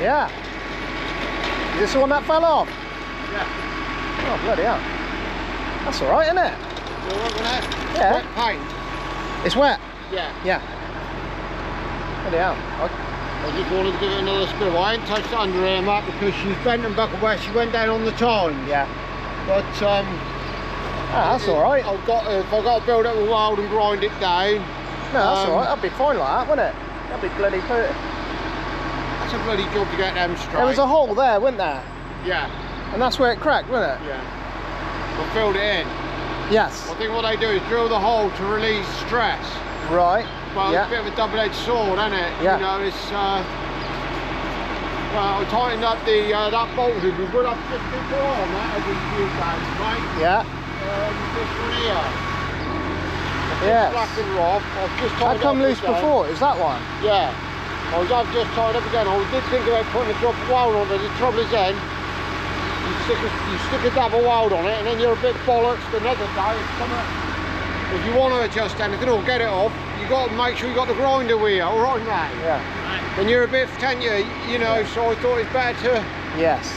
Yeah. Is this the one that fell off? Yeah. Oh, bloody hell. That's alright, isn't it? You alright with that? Yeah. Wet paint? It's wet? Yeah. Yeah. Bloody hell. I just wanted to give it another spin. I ain't touched the under here, Mark, because she's bent and buckled where she went down on the time. Yeah. But that's alright. If I've got to build it with wild and grind it down. No, that's alright. That'd be fine like that, wouldn't it? That'd be bloody pretty. That's a bloody job to get them straight. There was a hole there, wasn't there? Yeah. And that's where it cracked, wasn't it? Yeah. We filled it in. Yes. I think what they do is drill the hole to release stress. Right. Well, yeah. it's a bit of a double-edged sword, isn't it? Yeah. You know, it's well, I tightened up the that bolted. We would have 50 more on that every few days, right? Yeah. This one here. Yes. Black and rough. I've just tied That come loose before, is that one? Yeah. I've just tied up again. I did think about putting a drop of weld on it. The trouble is then, you stick a dab of weld on it and then you're a bit bollocks another day. If you want to adjust anything or get it off, you've got to make sure you got the grinder with you, all right now? Yeah. And you're a bit tenure, you know, so I thought it's better to... Yes.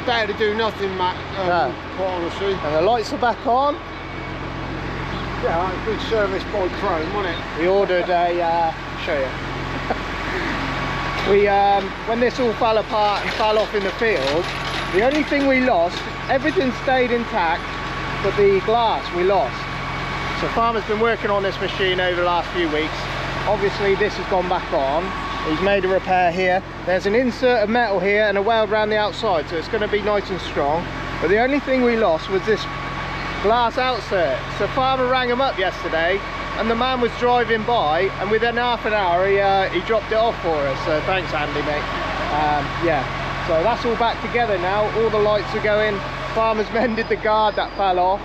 Better to do nothing, Matt, no. quite honestly. And the lights are back on. Yeah, it's good service by Chrome, wasn't it? We ordered a, show you. When this all fell apart and fell off in the field, the only thing we lost, everything stayed intact, but the glass we lost. So Farmer's been working on this machine over the last few weeks. Obviously this has gone back on. He's made a repair here. There's an insert of metal here and a weld around the outside, so it's going to be nice and strong. But the only thing we lost was this glass outsert. So Farmer rang him up yesterday and the man was driving by, and within half an hour he dropped it off for us. So thanks Andy, mate. Yeah, so that's all back together now. All the lights are going. Farmer's mended the guard that fell off.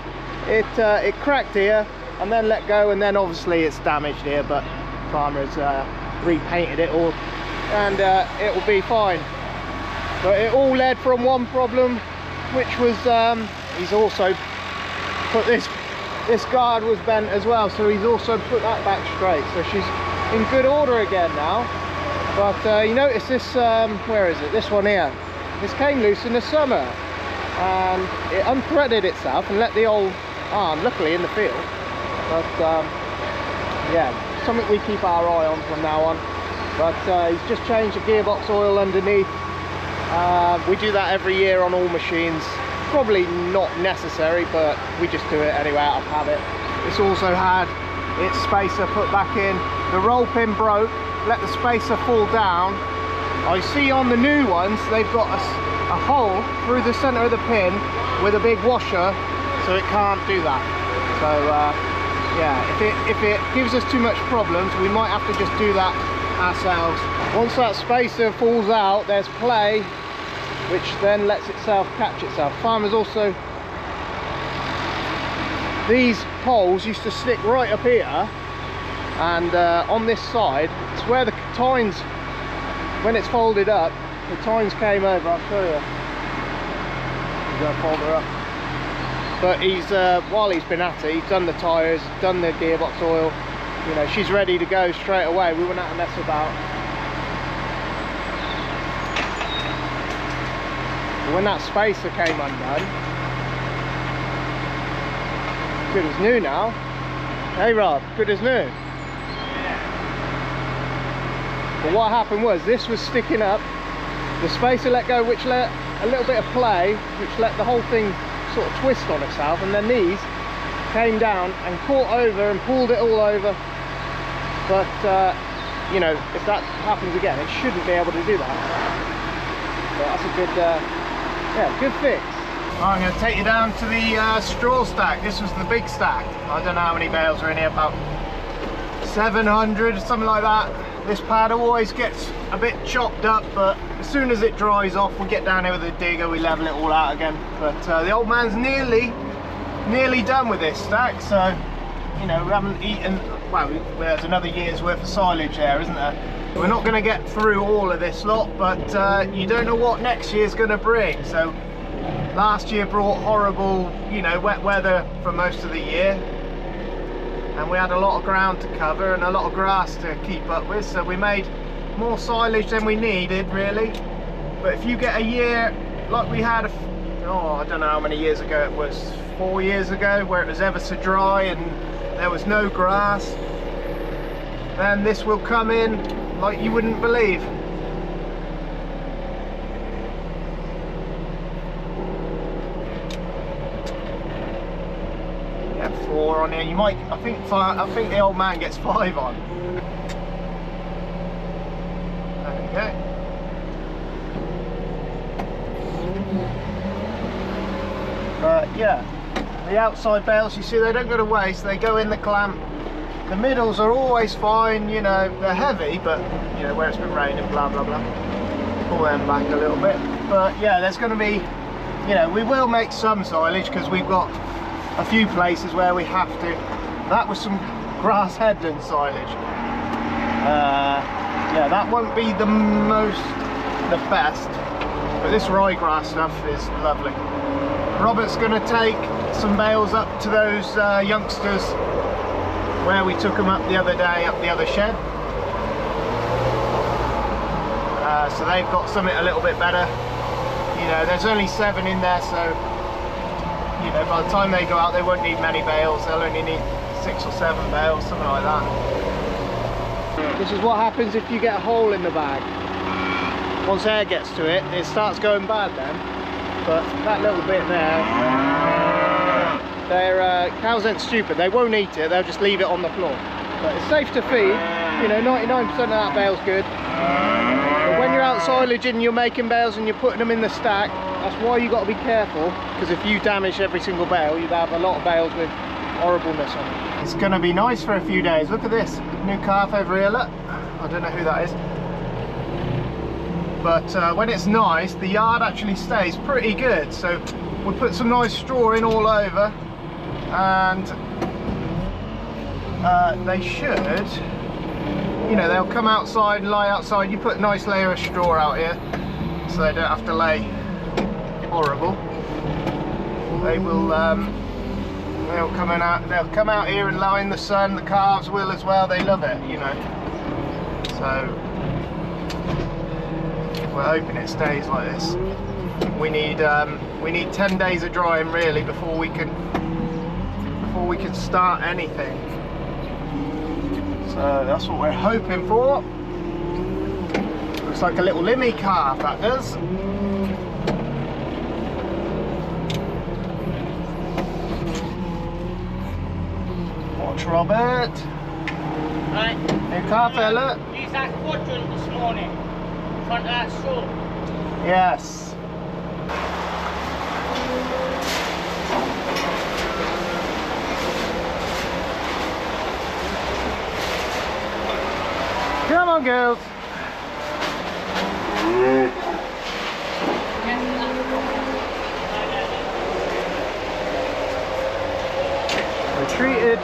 It cracked here and then let go, and then obviously it's damaged here, but Farmer's repainted it all and it will be fine. But it all led from one problem, which was he's also put this guard was bent as well, so he's also put that back straight, so she's in good order again now. But you notice this, where is it, this one here, this came loose in the summer and it unthreaded itself and let the old arm, luckily, in the field. But yeah, something we keep our eye on from now on. But he's just changed the gearbox oil underneath. We do that every year on all machines. Probably not necessary, but we just do it anyway out of habit. It's also had its spacer put back in. The roll pin broke, let the spacer fall down. I see on the new ones they've got a hole through the center of the pin with a big washer, so it can't do that. So yeah, if it gives us too much problems, we might have to just do that ourselves. Once that spacer falls out, there's play, which then lets itself catch itself. Farmers also, these holes used to stick right up here, and on this side, it's where the tines, when it's folded up, the tines came over. I'll show you. I'm going to fold her up. But he's, while he's been at it, he's done the tyres, done the gearbox oil. You know, she's ready to go straight away. We wouldn't have to mess about. When that spacer came undone, good as new now. Hey Rob, good as new. Yeah. But what happened was, this was sticking up, the spacer let go, which let a little bit of play, which let the whole thing sort of twist on itself, and then these came down and caught over and pulled it all over. But you know, if that happens again, it shouldn't be able to do that. So that's a good yeah, good fix. I'm going to take you down to the straw stack. This was the big stack. I don't know how many bales are in here, about 700, something like that. This pad always gets a bit chopped up, but as soon as it dries off, we get down here with a digger, we level it all out again. But the old man's nearly done with this stack, so you know, we haven't eaten, well, there's another year's worth of silage there, isn't there? We're not going to get through all of this lot, but you don't know what next year's going to bring. So last year brought horrible, you know, wet weather for most of the year, and we had a lot of ground to cover and a lot of grass to keep up with, so we made more silage than we needed really. But if you get a year like we had, I don't know how many years ago it was, 4 years ago, where it was ever so dry and there was no grass, then this will come in like you wouldn't believe. Get 4 on here. You might, I think the old man gets 5 on. There we go. Yeah, the outside bales, you see, they don't go to waste, they go in the clamp. The middles are always fine, you know, they're heavy, but you know, where it's been raining, blah blah blah. Pull them back a little bit. But yeah, there's going to be, you know, we will make some silage because we've got a few places where we have to. That was some grass headland silage. Yeah, that won't be the best, but this ryegrass stuff is lovely. Robert's going to take some bales up to those youngsters where we took them up the other day, up the other shed. So they've got something a little bit better. You know, there's only 7 in there, so you know, by the time they go out, they won't need many bales. They'll only need 6 or 7 bales, something like that. This is what happens if you get a hole in the bag. Once air gets to it, it starts going bad then. But that little bit there, cows ain't stupid, they won't eat it, they'll just leave it on the floor. But it's safe to feed, you know, 99% of that bale's good. But when you're out silaging and you're making bales and you're putting them in the stack, that's why you got to be careful, because if you damage every single bale, you'd have a lot of bales with horribleness on it. It's going to be nice for a few days. Look at this, new calf over here, look. I don't know who that is. But when it's nice, the yard actually stays pretty good. So we'll put some nice straw in all over, and they should, you know, they'll come outside and lie outside. You put a nice layer of straw out here, so they don't have to lay horrible. They will, they'll come out here and lie in the sun. The calves will as well. They love it, you know. So we're hoping it stays like this. We need 10 days of drying really before we can start anything. So that's what we're hoping for. Looks like a little limmy calf, that does. Watch Robert. Right. New calf there, look. Use that quadrant this morning. In front of that straw. Yes. Come on, girls. We treated,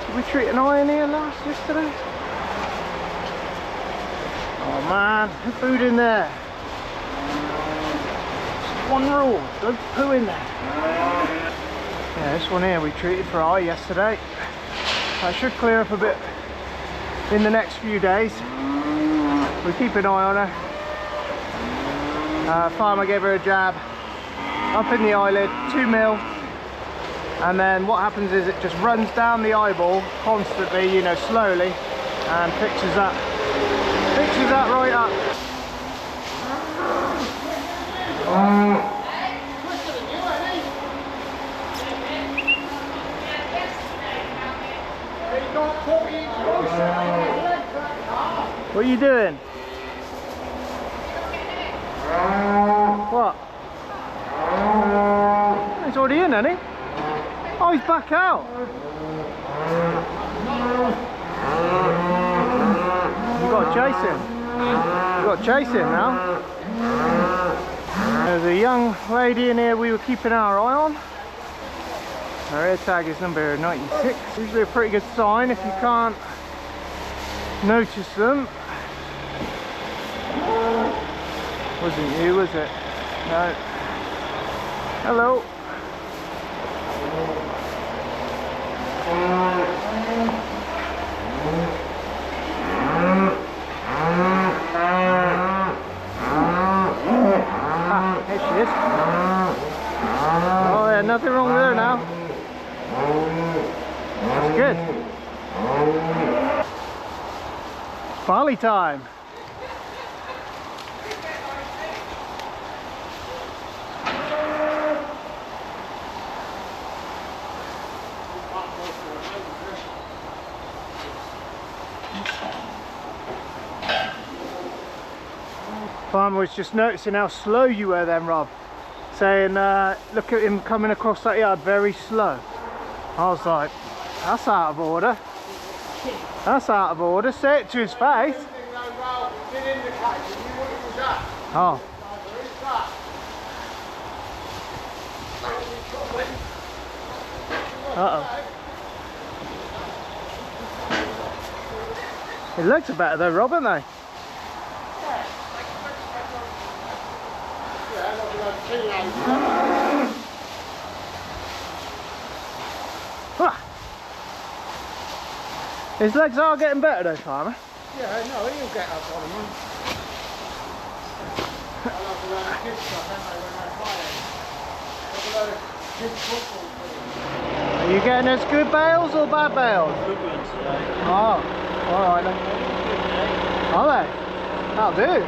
did we treat an iron here yesterday? Oh man, food in there. Just one rule, don't poo in there. Yeah, this one here we treated for eye yesterday. That should clear up a bit in the next few days. We keep an eye on her. Farmer gave her a jab up in the eyelid, 2 mil, and then what happens is it just runs down the eyeball constantly, you know, slowly, and fixes that right up. What are you doing? What? He's already in, hasn't he? Oh, he's back out. You've got to chase him. You've got to chase him now. There's a young lady in here we were keeping our eye on. Her air tag is number 96. Usually a pretty good sign if you can't notice them. Wasn't you, was it? No. Hello. Barley time. Farmer was just noticing how slow you were then, Rob. Saying, look at him coming across that yard very slow. I was like, that's out of order. That's out of order. Say it to his face. Oh. Uh-oh. It looks better though, Rob, don't they? His legs are getting better though, Farmer. Yeah, no, he'll get up on them. Are you getting us good bales or bad bales? Good ones today. Oh, alright then. Are they? That'll do.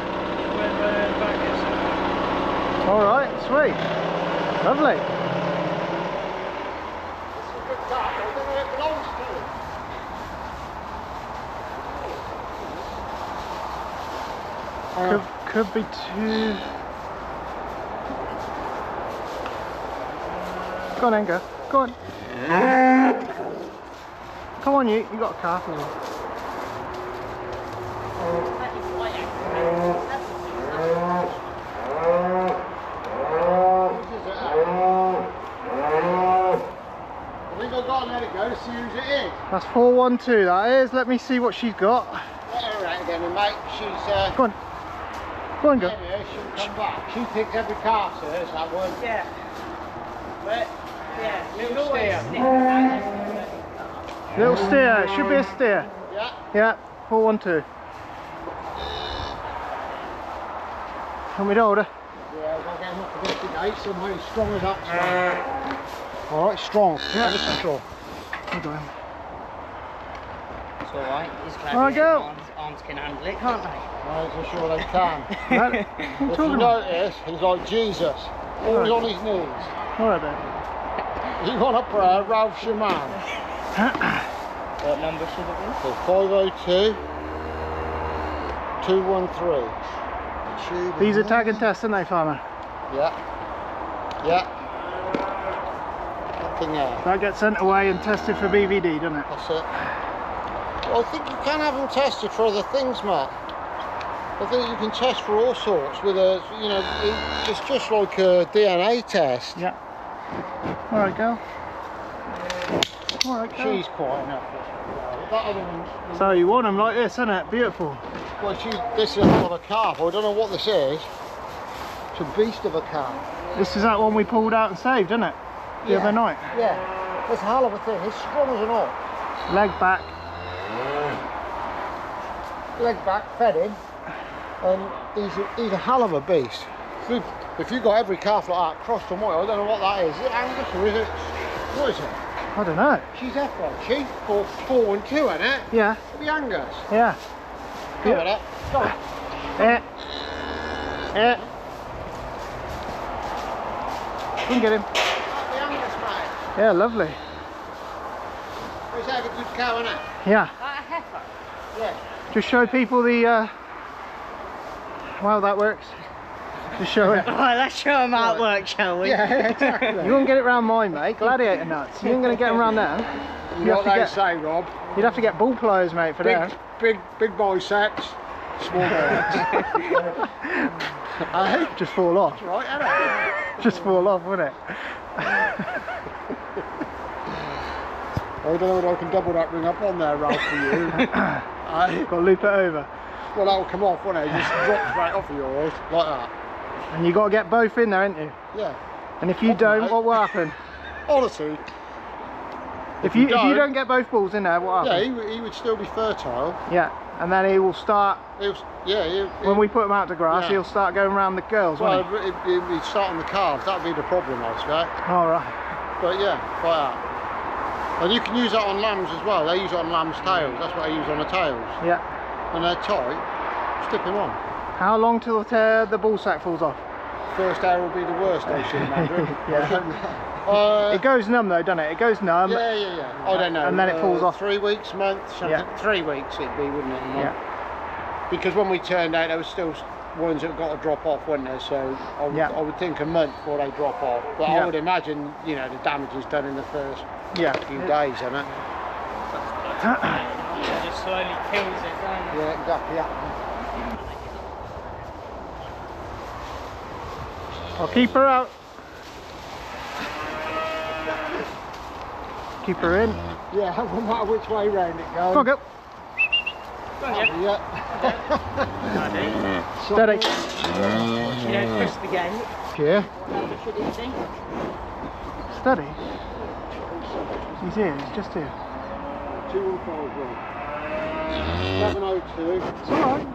Alright, sweet. Lovely. Could be two. Go on, Enga. Go on. Come on, you got a calf in you. I think I've got to let it go to see whose it is. That's 412, that is. Let me see what she's got. Let her out again, and mate, she's Go on. Go on, go. anyway, she'll come back. She picks every calf, so there's that one. Yeah. But, yeah, Little steer. Little steer. It should be a steer. Yeah. Yeah, 412. Want me to hold her? Yeah, I've got to get him up against the gate somehow. He's strong as that. Alright, strong. Yeah. Ever so strong. Hold on. it's alright. He's glad Alright, his go. arms can handle it, can't they? Right, so sure they can. What If are you you talking about? notice, he's like Jesus. Always on his knees. Alright then. You want a prayer, Ralph Shaman. What number should it be? So 502 213. These are tag and test, aren't they, Farmer? Yeah. Yeah. That thing there. That gets sent away and tested for BVD, doesn't it? That's it. Well, I think you can have them tested for other things, Matt. I think you can test for all sorts with a, you know, it's just like a DNA test. Yeah. Alright, girl. Alright, girl. She's quite enough. That other one, So you want them like this, isn't it? Beautiful. well, this is a hell of a calf. I don't know what this is. It's a beast of a calf. This is that one we pulled out and saved, isn't it? The other night. Yeah. It's a hell of a thing. It's strong as an ox. Leg back. Leg back, fed in. And he's a hell of a beast. If you've got every calf like that, crossed and white, I don't know what that is. Is it Angus or is it, what is it? I don't know. She's F1, she? 4 and 2, isn't it? Yeah. It'll be Angus. Yeah. Go with it. Go on. Yeah. Yeah. We can get him. That'll be Angus, mate. Yeah, lovely. Is that a good cow, isn't it? Yeah. That a heifer? Yeah. Just show people the how that works. Just show it. Right, let's show them how it works, shall we? Yeah, exactly. You won't get it round mine, mate. Gladiator nuts. You ain't gonna get them round there. You know what they say, Rob? You'd have to get bull pliers, mate, for that. Big biceps, small balls. Hey? Just fall off. Right, isn't it? Just fall off, wouldn't it? I don't know whether I can double that ring up on there, Ralph, for you. Got to loop it over. Well, that'll come off, won't it? You just drop straight off of yours, like that. And you got to get both in there, ain't you? Yeah. And if you don't, mate. what will happen? Honestly. If you don't get both balls in there, what Yeah, happens? he would still be fertile. Yeah. And then he will start, when we put him out to grass, Yeah. he'll start going around the girls, Well, won't he? he'd start on the calves, that'd be the problem, I expect. Alright. But yeah, like that. And you can use that on lambs as well. They use it on lambs' tails. That's what they use on the tails. Yeah. and they're tight, stick them on. How long till the ball sack falls off? First hour will be the worst, I should imagine. Yeah. It goes numb though, doesn't it? It goes numb. Yeah. I don't know. And then it falls off. 3 weeks, month, something. Yeah. 3 weeks it'd be, wouldn't it? Yeah. Because when we turned out, there was still ones that got to drop off, weren't there? So I would think a month before they drop off. But I would imagine, you know, the damage is done in the first few days, isn't it? It just slowly kills it, doesn't it? Yeah, exactly. Yeah. I'll keep her out. Keep her in. Yeah, no matter which way round it goes. Come on, go. Yeah. Steady. You don't push the gate. Yeah. Should it think? Steady. He's here, he's just here. 215 702. It's alright.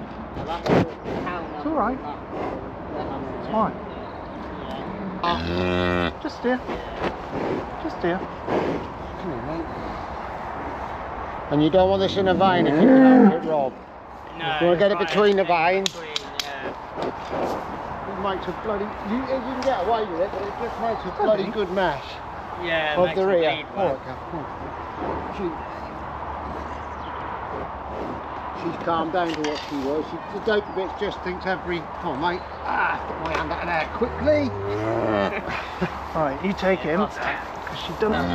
It's alright. It's fine. Just here. Just here. Come on, mate. And you don't want this in a vein if you can, it, Rob. No. You want to get it between the veins. Yeah. It makes a bloody. You can get away with it, but it just makes a bloody good mash Yeah. of makes the it rear. bleed, Oh, man. okay. She's calmed down to what she was. The dope bitch just thinks every. Come on, mate. Put my hand out of there quickly. Alright, you take him. Because she doesn't.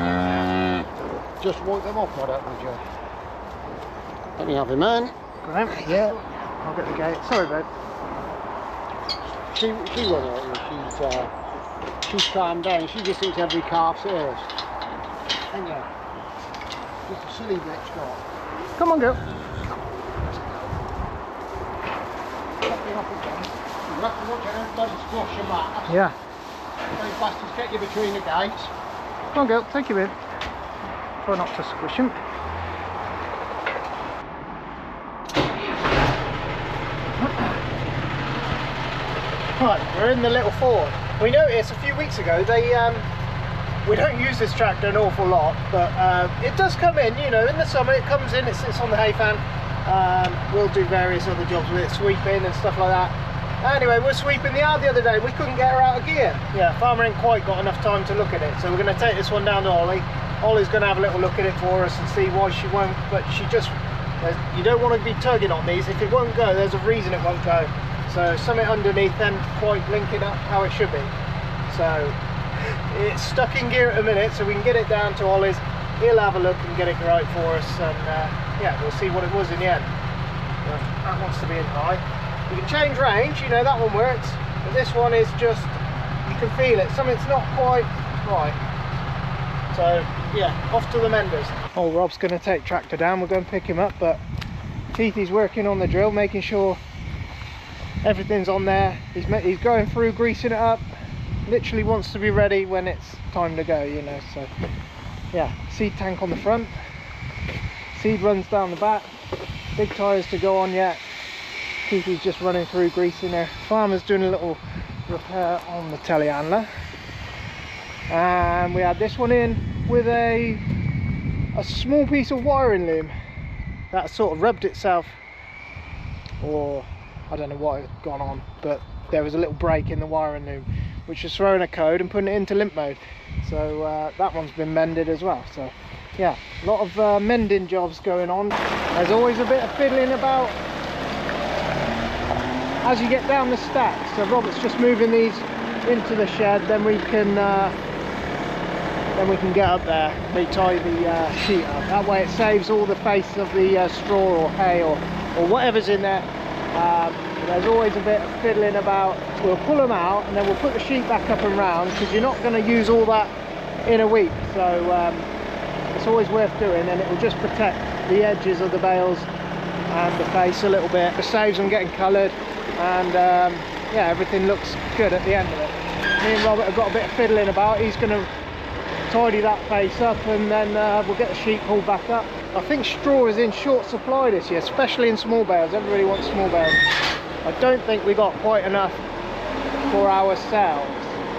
Just wipe them off, why don't we, Joe? Let me have him, man. Graham? Yeah. I'll get the gate. Sorry, babe. She won't hurt you. She's calmed down. She just thinks every calf's hers. Ain't you? Just a silly bitch, got. Come on, girl. You have to watch out, everybody squash your mat. Yeah. Those bastards get you between the gates. Come on, girl. Take him in. Try not to squish him. Right, we're in the little Ford. We noticed a few weeks ago we don't use this tractor an awful lot, but it does come in, you know, in the summer it comes in, it sits on the hay fan. We'll do various other jobs with it, sweeping and stuff like that. Anyway, we're sweeping the yard the other day, we couldn't get her out of gear. Yeah, farmer ain't quite got enough time to look at it, so we're going to take this one down to Ollie. Ollie's going to have a little look at it for us and see why she won't, but she just, you don't want to be tugging on these. If it won't go, there's a reason it won't go. So something underneath then quite link it up how it should be. So it's stuck in gear at the minute, so we can get it down to Ollie's. He'll have a look and get it right for us, and yeah, we'll see what it was in the end. But that wants to be in high. You can change range, you know, that one works, but this one is just, you can feel it, something's not quite right. So yeah, off to the menders. Oh, Rob's going to take tractor down, we're going to pick him up, but Keithy's working on the drill, making sure everything's on there. He's going through, greasing it up, literally wants to be ready when it's time to go, you know. So yeah, seed tank on the front, seed runs down the back, big tyres to go on yet. Keithy's just running through, greasing her. Farmer's doing a little repair on the telehandler, and we had this one in with a small piece of wiring loom that sort of rubbed itself, or I don't know what had gone on, but there was a little break in the wiring loom which is throwing a code and putting it into limp mode. So that one's been mended as well. So yeah, a lot of mending jobs going on. There's always a bit of fiddling about as you get down the stacks. So Robert's just moving these into the shed, then we can get up there, retie the sheet up. That way it saves all the face of the straw or hay or whatever's in there. There's always a bit of fiddling about. We'll pull them out and then we'll put the sheet back up and round, because you're not going to use all that in a week. So it's always worth doing, and it will just protect the edges of the bales and the face a little bit. It saves them getting coloured, and yeah, everything looks good at the end of it. Me and Robert have got a bit of fiddling about. He's going to tidy that face up, and then we'll get the sheet pulled back up. I think straw is in short supply this year, especially in small bales. Everybody wants small bales. I don't think we got quite enough for ourselves.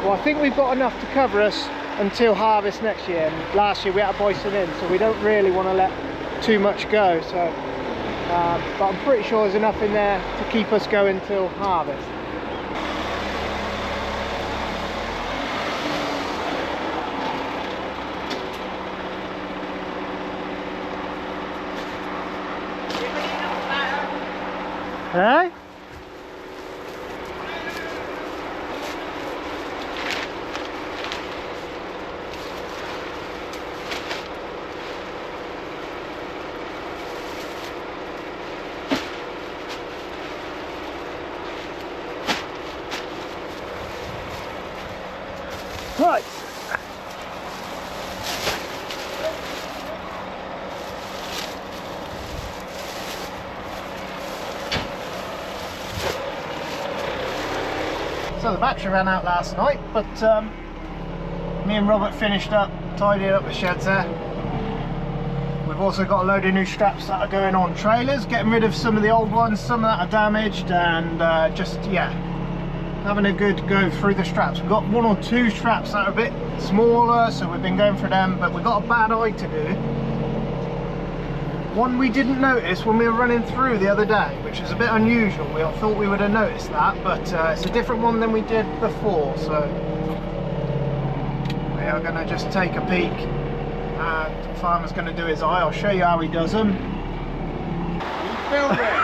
Well, I think we've got enough to cover us until harvest next year, and last year we had to buy some in, so we don't really want to let too much go. So but I'm pretty sure there's enough in there to keep us going till harvest. Hey? Right. So the battery ran out last night, but me and Robert finished up tidying up the sheds there. We've also got a load of new straps that are going on trailers, getting rid of some of the old ones, some that are damaged, and just, yeah, having a good go through the straps. We've got one or two straps that are a bit smaller, so we've been going for them, but we've got a bad eye to do. One we didn't notice when we were running through the other day, which is a bit unusual. We thought we would have noticed that, but it's a different one than we did before, so we are going to just take a peek, and the farmer's going to do his eye. I'll show you how he does them. You filmed it.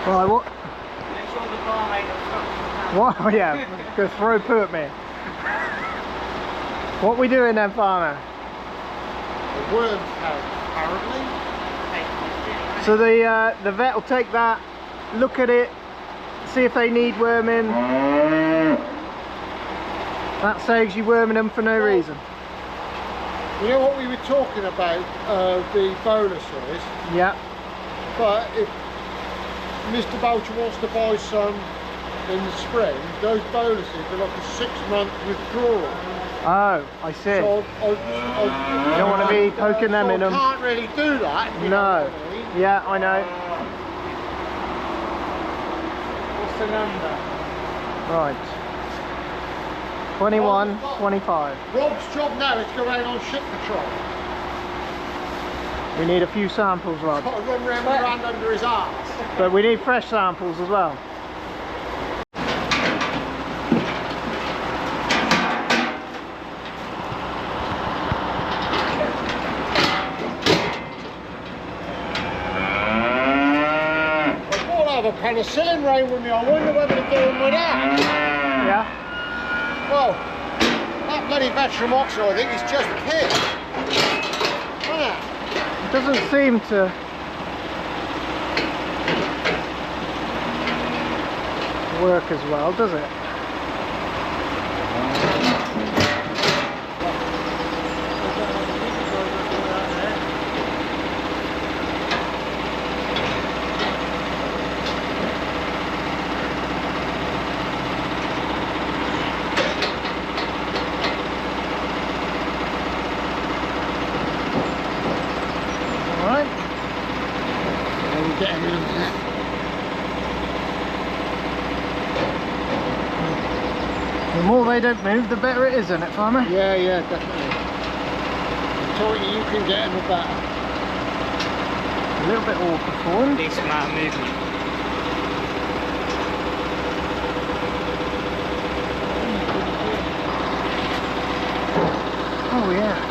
Right, what? Make sure the bar ain't obstructing. What? Oh, yeah, go throw poo at me. What we doing then, farmer? The worms house, apparently. So the vet will take that, look at it, see if they need worming. That saves you worming them for no reason. You know what we were talking about, the boluses? Yeah. But if Mr. Boucher wants to buy some in the spring, those boluses are like a 6-month withdrawal. Oh, I see. So You don't want to be poking them in them. I can't really do that. You know No. what I mean? Yeah, I know. What's the number? Right. 21, 25. Rob's job now is to go around on ship patrol. We need a few samples, Rod. Got to run around with a hand under his arse. But we need fresh samples as well. A penicillin rain with me. I wonder whether to do them with that. Yeah. Well, that bloody Vetromoxil, I think, is just kit. It doesn't seem to. Work as well, does it? The more they don't move, the better it is, isn't it, farmer? Yeah, yeah, definitely. The tighter you can get them, the better. A little bit awkward for him. Decent amount of movement. Oh yeah.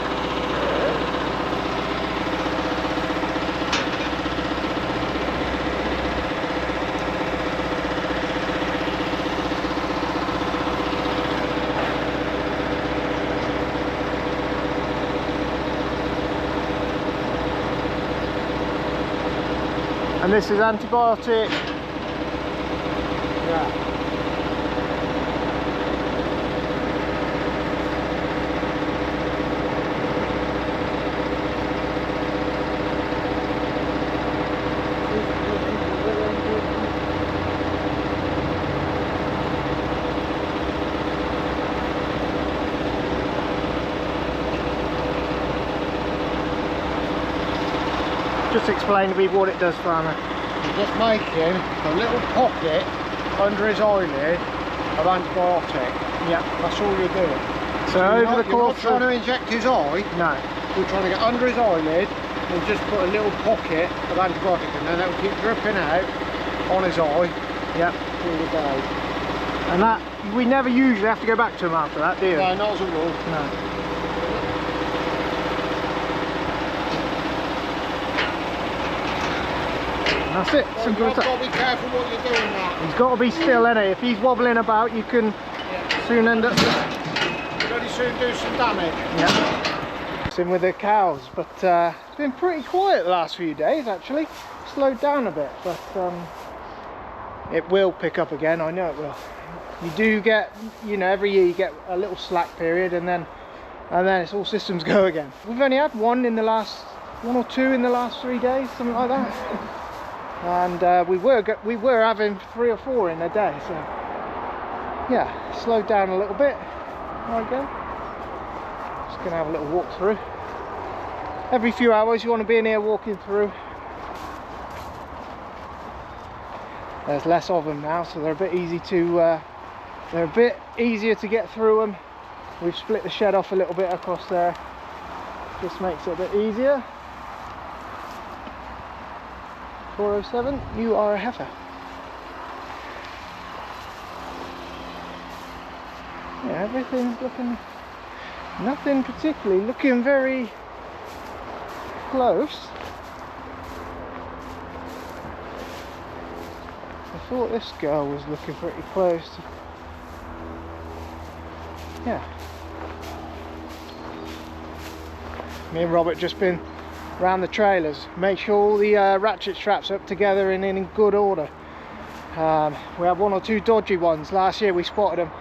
And this is antibiotic. Yeah. Just explain to me what it does, farmer. He's just making a little pocket under his eyelid of antibiotic. Yeah. That's all you're doing. So over the you're not course trying of... to inject his eye. No. You're trying to get under his eyelid, we'll just put a little pocket of antibiotic in there that will keep dripping out on his eye. Yep. Through the day. And that, we never usually have to go back to him after that, do you? No, not as a rule. No. And that's it. So Simple you've as got that. to be careful what you're doing now. He's got to be still, innit? If he's wobbling about, you can soon end up. Very soon do some damage. Yeah. Same with the cows, but it's been pretty quiet the last few days actually. Slowed down a bit, but it will pick up again. I know it will. You do get, you know, every year you get a little slack period, and then it's all systems go again. We've only had one or two in the last 3 days, something like that. And we were having 3 or 4 in a day, so yeah, slowed down a little bit. There we go. Just gonna have a little walk through. Every few hours you want to be in here walking through. There's less of them now, so they're a bit easy to they're a bit easier to get through them. We've split the shed off a little bit across there. Just makes it a bit easier. 407, you are a heifer. Yeah, everything's looking, nothing particularly, looking very close. I thought this girl was looking pretty close. Yeah. Me and Robert just been round the trailers, make sure all the ratchet straps are up together and in good order. We had 1 or 2 dodgy ones. Last year we spotted them,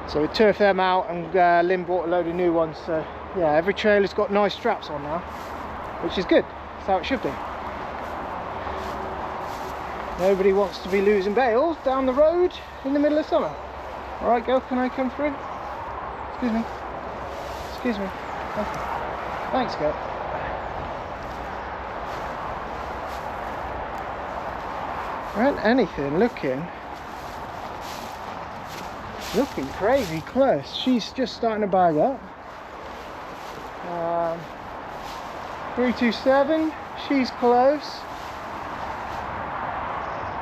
so we turfed them out, and Lynn bought a load of new ones. So yeah, every trailer's got nice straps on now, which is good. That's how it should be. Nobody wants to be losing bales down the road in the middle of summer. Alright girl, can I come through? Excuse me. Excuse me. Okay. Thanks girl. There ain't anything looking crazy close. She's just starting to bag up. 327, she's close.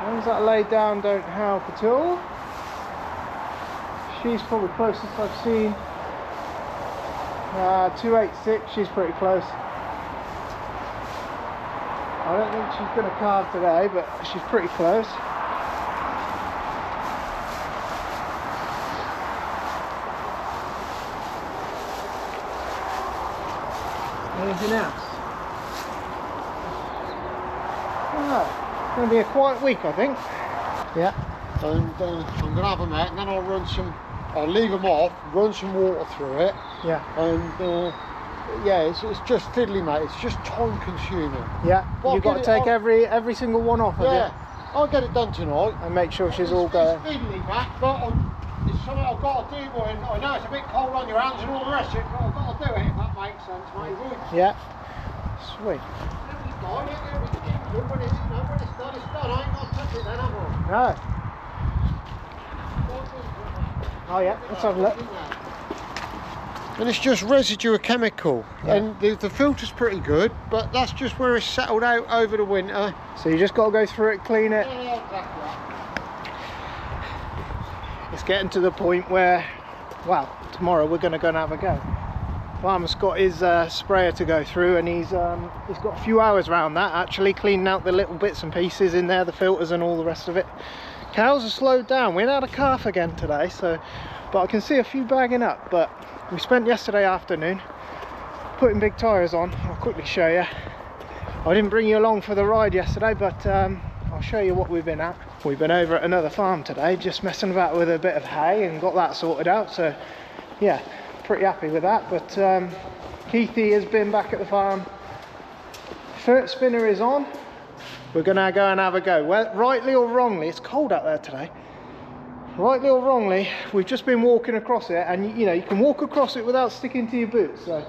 Ones that lay down don't help at all. She's probably closest I've seen. 286, she's pretty close. I don't think she's going to calve today, but she's pretty close. Anything else? Oh, it's going to be a quiet week, I think. Yeah. And I'm going to have them out, and then I'll leave them off, run some water through it. Yeah. And yeah, it's just fiddly, mate. It's just time consuming. Yeah. But You've got to take every single one off, have you? Yeah. I'll get it done tonight. And make sure she's all going. It's fiddly, Matt, but it's something I've got to do, boy. And I know it's a bit cold on your hands and all the rest of it, but I've got to do it, if that makes sense, mate. Yeah. Sweet. When it's done, it's done. I ain't got to touch it then, have I? No. Oh yeah, let's have a look. And it's just residue of chemical, and the filter's pretty good, but that's just where it's settled out over the winter. So you just got to go through it, clean it. Yeah, exactly. It's getting to the point where, well, tomorrow we're going to go and have a go. Farmer's got his sprayer to go through, and he's got a few hours around that, actually cleaning out the little bits and pieces in there, the filters and all the rest of it. Cows are slowed down. We had a calf again today, but I can see a few bagging up. But we spent yesterday afternoon putting big tyres on. I'll quickly show you. I didn't bring you along for the ride yesterday, but I'll show you what we've been at. We've been over at another farm today, just messing about with a bit of hay and got that sorted out. So yeah, pretty happy with that. But Keithy has been back at the farm. First spinner is on. We're gonna go and have a go. Well, rightly or wrongly, it's cold out there today. Rightly or wrongly, we've just been walking across it, and you know, you can walk across it without sticking to your boots. So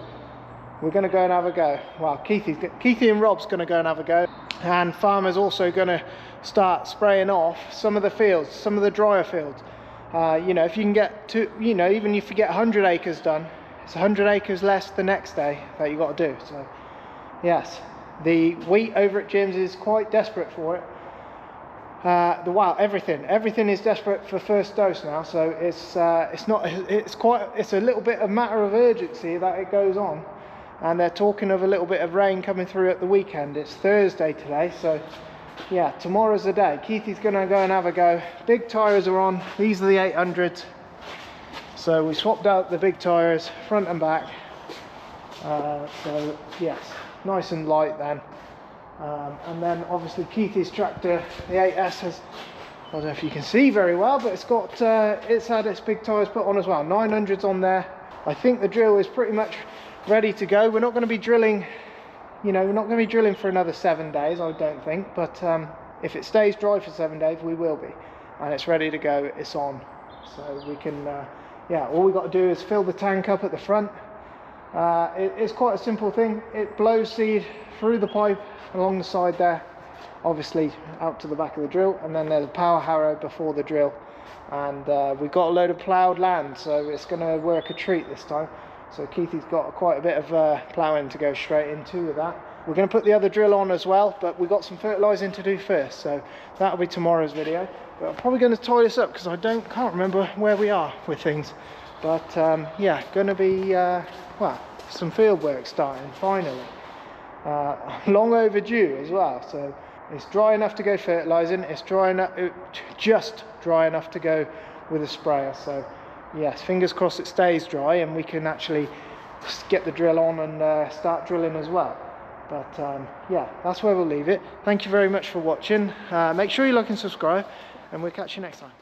we're gonna go and have a go. Well, Keithy and Rob's gonna go and have a go, and Farmer's also gonna start spraying off some of the fields, some of the drier fields. You know, if you can get to, you know, even if you get 100 acres done, it's 100 acres less the next day that you got to do. So yes, The wheat over at Jim's is quite desperate for it. Everything is desperate for first dose now, so it's a little bit a matter of urgency that it goes on, and they're talking of a little bit of rain coming through at the weekend. It's Thursday today, so yeah, tomorrow's the day. Keithy's gonna go and have a go. Big tyres are on. These are the 800s, so we swapped out the big tyres front and back, so yes, nice and light then. And then obviously Keithy's tractor, the 8S, has, I don't know if you can see very well, but it's had its big tyres put on as well. 900s on there. I think the drill is pretty much ready to go. We're not going to be drilling, we're not going to be drilling for another 7 days, I don't think, but if it stays dry for 7 days, we will be, and it's ready to go. It's on, so we can all we got to do is fill the tank up at the front. It's quite a simple thing. It blows seed through the pipe along the side there, obviously out to the back of the drill, and then there's a power harrow before the drill, and we've got a load of ploughed land, so it's going to work a treat this time. So Keithy's got quite a bit of ploughing to go straight into with that. We're going to put the other drill on as well, but we've got some fertilising to do first, so that'll be tomorrow's video. But I'm probably going to tie this up because I can't remember where we are with things. But yeah, going to be some field work starting finally. Long overdue as well, so it's dry enough to go fertilising, it's just dry enough to go with a sprayer. So yes, fingers crossed it stays dry and we can actually get the drill on and start drilling as well. But yeah, that's where we'll leave it. Thank you very much for watching. Make sure you like and subscribe, and we'll catch you next time.